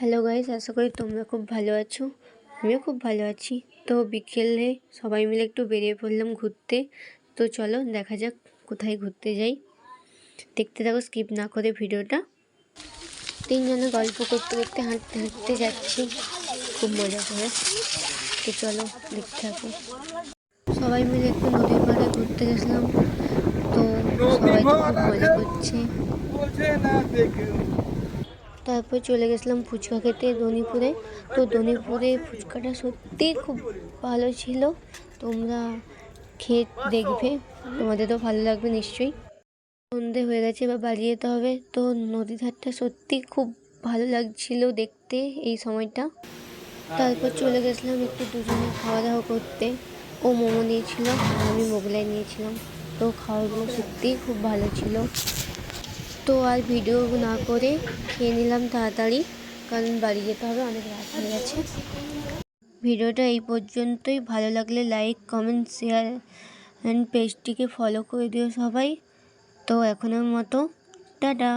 Hello guys, আশা করি তোমরা খুব ভালো আছো। আমিও খুব ভালো আছি। তো বিকেলে সবাই মিলে একটু বেরিয়ে পড়লাম ঘুরতে। তো চলো দেখা যাক কোথায় ঘুরতে যাই। দেখতে থাকো, স্কিপ না করে ভিডিওটা। তিনজনে গল্প করতে করতে হাঁটতে হাঁটতে যাচ্ছি, খুব মজা করে। তো চলো দেখতে থাকো। সবাই মিলে একটু নদীর পাড়ে ঘুরতে গেছিলাম। তো সবাই তো খুব মজা করছে। তারপর চলে গেছিলাম ফুচকা খেতে দনিপুরে। তো দনিপুরে ফুচকাটা সত্যিই খুব ভালো ছিল। তোমরা খেয়ে দেখবে, তোমাদেরও ভালো লাগবে নিশ্চয়ই। সন্ধে হয়ে গেছে, এবার বাড়ি যেতে হবে। তো নদী ধারটা সত্যি খুব ভালো লাগছিল দেখতে এই সময়টা। তারপর চলে গেছিলাম একটু দুজনে খাওয়া দাওয়া করতে। ও মোমো নিয়েছিল আর আমি মোগলাই নিয়েছিলাম। তো খাওয়াগুলো সত্যিই খুব ভালো ছিল। তো আর ভিডিও না করে খেয়ে নিলাম তাড়াতাড়ি, কারণ বাড়ি যেতে হবে, অনেক রাত হয়ে গেছে। ভিডিওটা এই পর্যন্তই। ভালো লাগলে লাইক, কমেন্ট, শেয়ার অ্যান্ড পেজটিকে ফলো করে দিও সবাই। তো এখনের মতো টাটা।